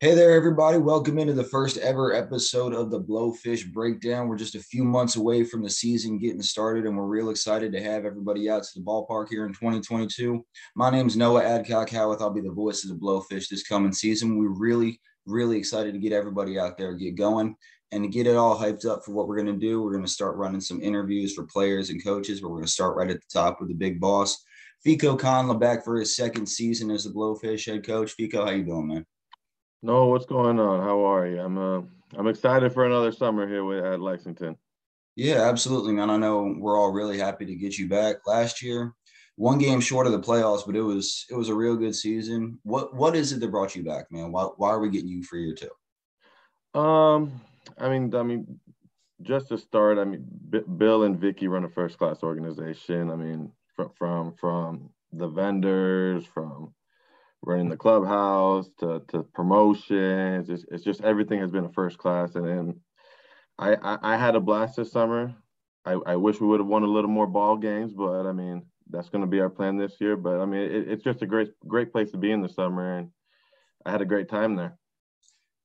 Hey there, everybody. Welcome into the first ever episode of the Blowfish Breakdown. We're just a few months away from the season getting started, and we're real excited to have everybody out to the ballpark here in 2022. My name's Noah Adcock-Howeth. I'll be the voice of the Blowfish this coming season. We're really excited to get everybody out there, get going, and to get it all hyped up for what we're going to do. We're going to start running some interviews for players and coaches, but we're going to start right at the top with the big boss, Fico Kondla, back for his second season as the Blowfish head coach. Fico, how you doing, man? No, what's going on? How are you? I'm excited for another summer here at Lexington. Yeah, absolutely, man. I know we're all really happy to get you back. Last year, one game short of the playoffs, but it was a real good season. What is it that brought you back, man? Why are we getting you for year two? Um, I mean, just to start, Bill and Vicky run a first class organization. I mean, from the vendors, from running the clubhouse to promotions, it's just everything has been a first class. And I had a blast this summer. I wish we would have won a little more ball games, but I mean that's going to be our plan this year. But I mean it's just a great place to be in the summer, and I had a great time there.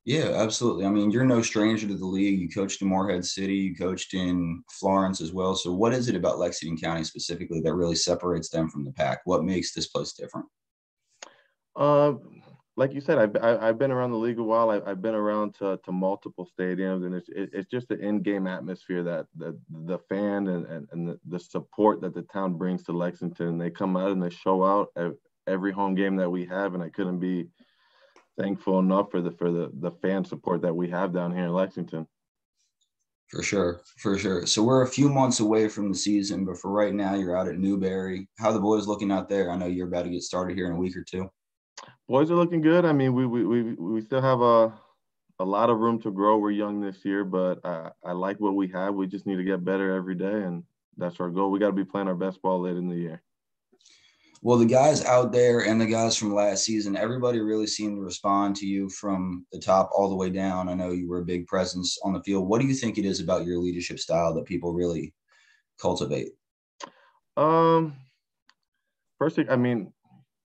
Yeah, absolutely. I mean, you're no stranger to the league. You coached in Morehead City, you coached in Florence as well. So, what is it about Lexington County specifically that really separates them from the pack? What makes this place different? Uh, like you said, I've been around the league a while. I've been around to multiple stadiums, and it's just the in-game atmosphere that the fan and the support that the town brings to Lexington. They come out and they show out at every home game that we have, and I couldn't be thankful enough for the fan support that we have down here in Lexington. For sure, for sure. So we're a few months away from the season, but for right now, you're out at Newberry. How are the boys looking out there? I know you're about to get started here in a week or two. Boys are looking good. I mean, we still have a lot of room to grow. We're young this year, but I like what we have. We just need to get better every day, and that's our goal. We got to be playing our best ball late in the year. Well, the guys out there and the guys from last season, everybody really seemed to respond to you from the top all the way down. I know you were a big presence on the field. What do you think it is about your leadership style that people really cultivate? Um, First thing, I mean,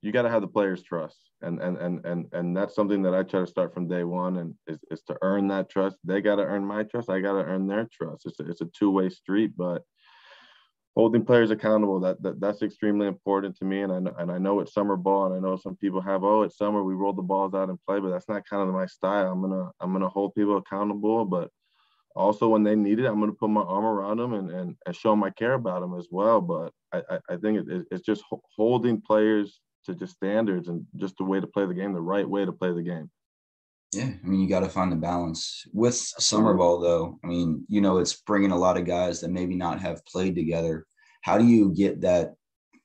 you got to have the players' trust, and that's something that I try to start from day one, and is to earn that trust. They got to earn my trust. I got to earn their trust. It's a two-way street, but holding players accountable that's extremely important to me, and I know it's summer ball, and I know some people have, oh, it's summer, we roll the balls out and play, but that's not kind of my style. I'm gonna hold people accountable, but also when they need it, I'm gonna put my arm around them and show them I care about them as well. But I think it's just holding players to just standards and just the way to play the game, the right way to play the game. Yeah, I mean, you got to find the balance with summer Absolutely. ball, though. I mean, it's bringing a lot of guys that maybe not have played together. How do you get that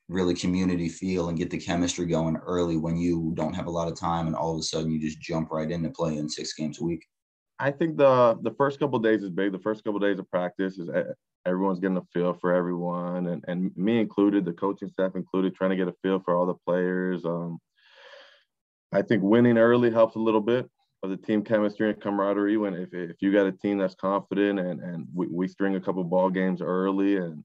really community feel and get the chemistry going early when you don't have a lot of time and all of a sudden you just jump right into playing 6 games a week? I think the first couple of days is big. The first couple of days of practice is everyone's getting a feel for everyone, and me included, the coaching staff included, trying to get a feel for all the players. I think winning early helps a little bit of the team chemistry and camaraderie. When if you got a team that's confident and we string a couple ball games early and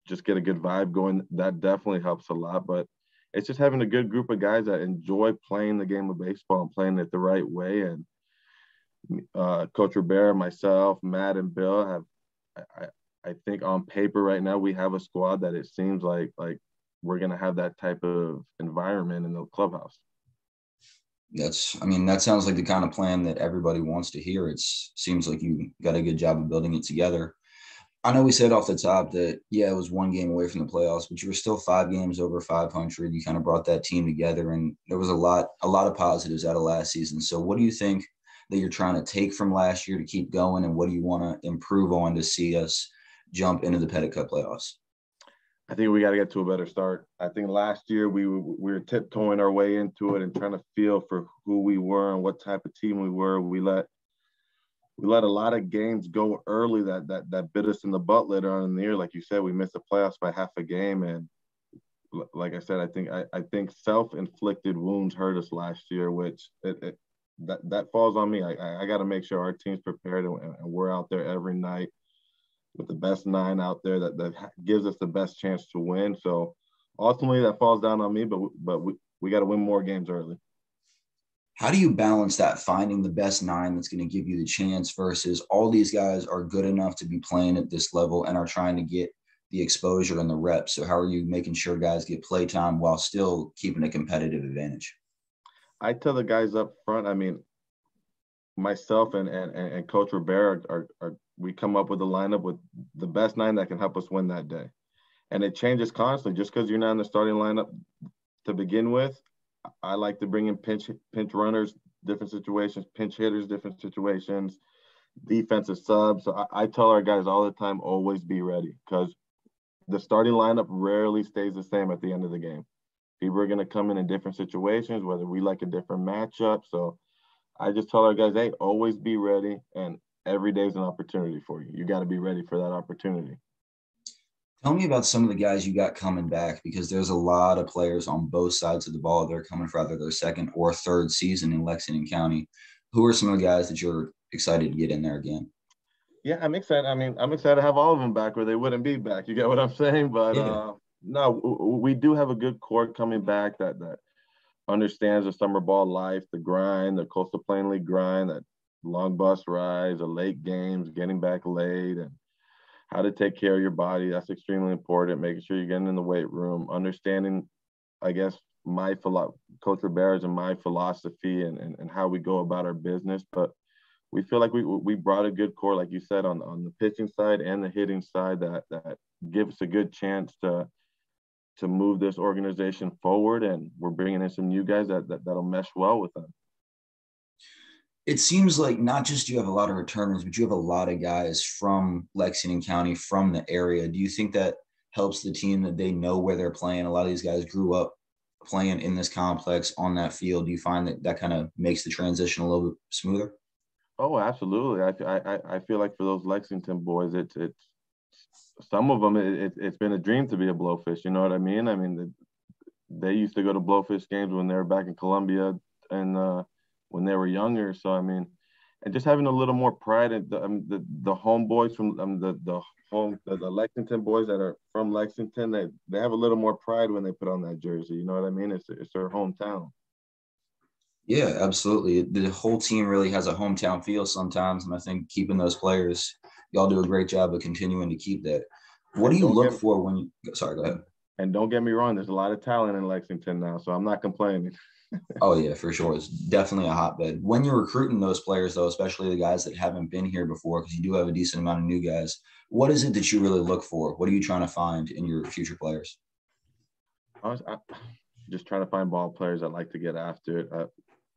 just get a good vibe going, that definitely helps a lot. But it's just having a good group of guys that enjoy playing the game of baseball and playing it the right way. And Coach Rivera, myself, Matt, and Bill have, I think on paper right now we have a squad that it seems like we're gonna have that type of environment in the clubhouse. I mean, that sounds like the kind of plan that everybody wants to hear. It seems like you got a good job of building it together. I know we said off the top that, yeah, it was one game away from the playoffs, but you were still 5 games over 500. You kind of brought that team together, and there was a lot of positives out of last season. So what do you think that you're trying to take from last year to keep going, and what do you want to improve on to see us jump into the Petticoat playoffs? I think we got to get to a better start. I think last year we were tiptoeing our way into it and trying to feel for who we were and what type of team we were. We let a lot of games go early that bit us in the butt later on in the year. Like you said, we missed the playoffs by half a game, and like I said, I think self-inflicted wounds hurt us last year, which that falls on me. I got to make sure our team's prepared and we're out there every night with the best nine out there that gives us the best chance to win. So ultimately, that falls down on me, but we got to win more games early. How do you balance that, finding the best nine that's going to give you the chance versus all these guys are good enough to be playing at this level and are trying to get the exposure and the reps? So how are you making sure guys get play time while still keeping a competitive advantage? I tell the guys up front, I mean, myself and Coach Rivera are we come up with a lineup with the best nine that can help us win that day. And it changes constantly. Just because you're not in the starting lineup to begin with, I like to bring in pinch runners, different situations, pinch hitters, different situations, defensive subs. So I tell our guys all the time, always be ready, because the starting lineup rarely stays the same at the end of the game. People are going to come in different situations, whether we like a different matchup. So I just tell our guys, hey, always be ready, and every day is an opportunity for you. You got to be ready for that opportunity. Tell me about some of the guys you got coming back, because there's a lot of players on both sides of the ball. They're coming for either their second or third season in Lexington County. Who are some of the guys that you're excited to get in there again? Yeah, I'm excited. I mean, I'm excited to have all of them back, or they wouldn't be back. You get what I'm saying? But Yeah. no, we do have a good core coming back that understands the summer ball life, the grind, the Coastal Plain League grind, that long bus rides, the late games, getting back late, and how to take care of your body. That's extremely important. Making sure you're getting in the weight room, understanding, I guess, Coach Rivera's and my philosophy and how we go about our business. But we feel like we brought a good core, like you said, on the pitching side and the hitting side that gives us a good chance to move this organization forward. And we're bringing in some new guys that'll mesh well with them. It seems like not just you have a lot of returners, but you have a lot of guys from Lexington County, from the area. Do you think that helps the team that they know where they're playing? A lot of these guys grew up playing in this complex on that field. Do you find that kind of makes the transition a little bit smoother? Oh, absolutely. I feel like for those Lexington boys, it's some of them it's been a dream to be a Blowfish. You know what I mean? I mean, they used to go to Blowfish games when they were back in Columbia and when they were younger. So I mean, and just having a little more pride in the homeboys from the Lexington boys that are from Lexington, they have a little more pride when they put on that jersey. You know what I mean? It's their hometown. Yeah, absolutely. The whole team really has a hometown feel sometimes, and I think keeping those players, y'all do a great job of continuing to keep that. What do And you look for when you? Sorry, go ahead. and don't get me wrong, there's a lot of talent in Lexington now, so I'm not complaining. Oh yeah, for sure. It's definitely a hotbed. When you're recruiting those players, though, especially the guys that haven't been here before, because you do have a decent amount of new guys. What is it that you really look for? What are you trying to find in your future players? I just trying to find ball players that like to get after it.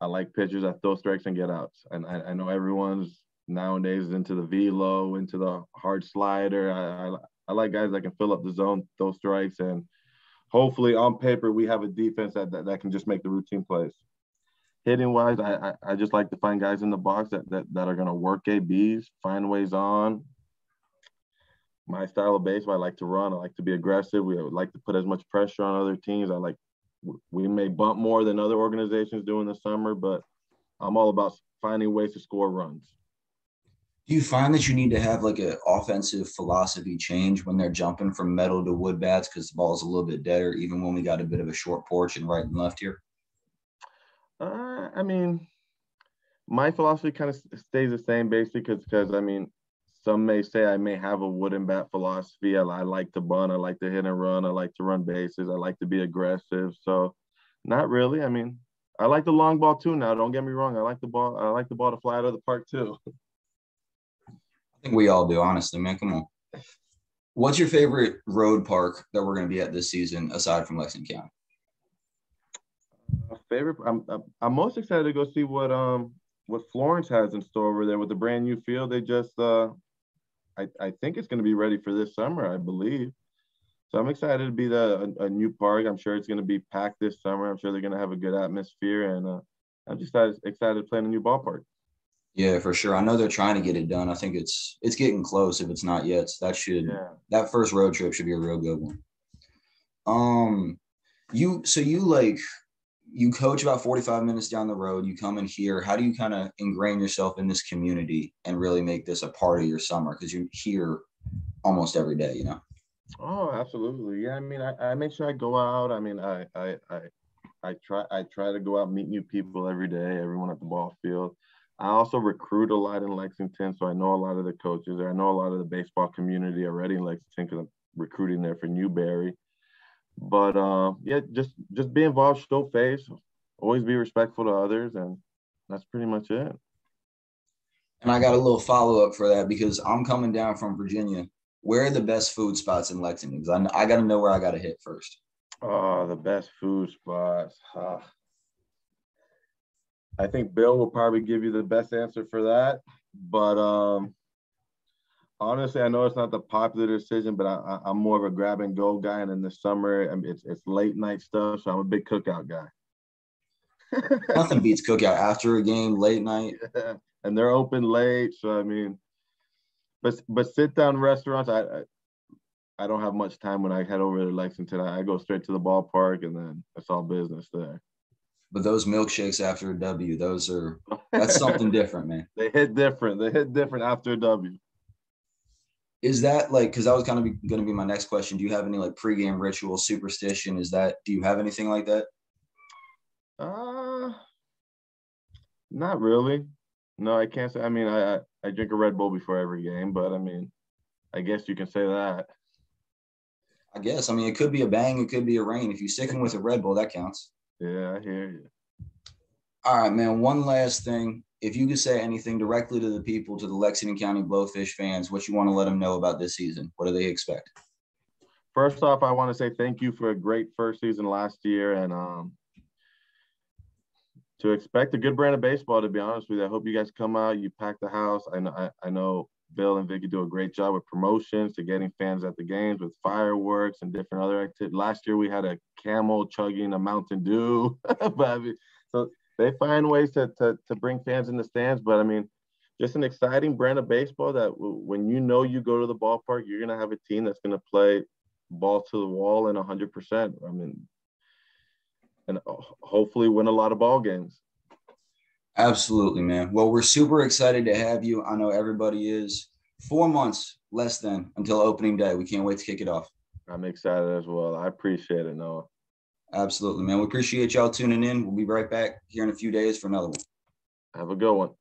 I like pitchers that throw strikes and get outs. And I know everyone's nowadays into the velo, into the hard slider. I like guys that can fill up the zone, throw strikes, and hopefully on paper we have a defense that can just make the routine plays. Hitting wise, I just like to find guys in the box that are going to work ABs, find ways on. My style of baseball, I like to run. I like to be aggressive. We like to put as much pressure on other teams. We may bump more than other organizations do in the summer, but I'm all about finding ways to score runs. Do you find that you need to have like an offensive philosophy change when they're jumping from metal to wood bats because the ball is a little bit deader, even when we got a bit of a short porch and right and left here? I mean, my philosophy kind of stays the same basically because I mean, some may say I may have a wooden bat philosophy. I like to bunt. I like to hit and run. I like to run bases. I like to be aggressive. So not really. I mean, I like the long ball too now. Don't get me wrong. I like the ball. I like the ball to fly out of the park too. I think we all do, honestly, man. Come on. What's your favorite road park that we're going to be at this season aside from Lexington County? Favorite. I'm most excited to go see what Florence has in store over there with the brand new field. They just I think it's going to be ready for this summer, I believe. So I'm excited to be a new park. I'm sure it's going to be packed this summer. I'm sure they're going to have a good atmosphere, and I'm just excited to play in a new ballpark. Yeah, for sure. I know they're trying to get it done. I think it's getting close if it's not yet. So that first road trip should be a real good one. You coach about 45 minutes down the road. You come in here. How do you kind of ingrain yourself in this community and really make this a part of your summer? Because you're here almost every day, you know? Oh, absolutely. Yeah, I mean, I make sure I go out. I mean, I try to go out and meet new people every day, everyone at the ball field. I also recruit a lot in Lexington, so I know a lot of the coaches there. I know a lot of the baseball community already in Lexington because I'm recruiting there for Newberry. But yeah, just be involved, show face, always be respectful to others, and that's pretty much it. And I got a little follow-up for that because I'm coming down from Virginia. Where are the best food spots in Lexington? Because I got to know where I got to hit first. Oh, the best food spots. I think Bill will probably give you the best answer for that. But honestly, I know it's not the popular decision, but I'm more of a grab-and-go guy. And in the summer, I mean, it's late-night stuff, so I'm a big cookout guy. Nothing beats cookout after a game, late night. Yeah. And they're open late, so I mean, but sit down restaurants, I don't have much time when I head over to Lexington. I go straight to the ballpark, and then it's all business there. But those milkshakes after a W, that's something different, man. They hit different. They hit different after a W. Is that like, because that was kind of going to be my next question. Do you have any like pregame ritual, superstition? Do you have anything like that? Not really. No, I can't say. I mean, I drink a Red Bull before every game, but I mean, I guess you can say that. I guess. I mean, it could be a bang, it could be a rain. If you're sticking with a Red Bull, that counts. Yeah, I hear you. All right, man. One last thing. If you could say anything directly to the people, to the Lexington County Blowfish fans, what you want to let them know about this season? What do they expect? First off, I want to say thank you for a great first season last year, and to expect a good brand of baseball, to be honest with you. I hope you guys come out, you pack the house. I know Bill and Vicky do a great job with promotions to getting fans at the games with fireworks and different other activities. Last year we had a camel chugging a Mountain Dew. But I mean, so they find ways to bring fans in the stands. But I mean, just an exciting brand of baseball that when you go to the ballpark, you're going to have a team that's going to play ball to the wall and 100%. I mean, and hopefully win a lot of ball games. Absolutely, man. Well, we're super excited to have you. I know everybody is. 4 months less than until opening day. We can't wait to kick it off. I'm excited as well. I appreciate it, Noah. Absolutely, man. We appreciate y'all tuning in. We'll be right back here in a few days for another one. Have a good one.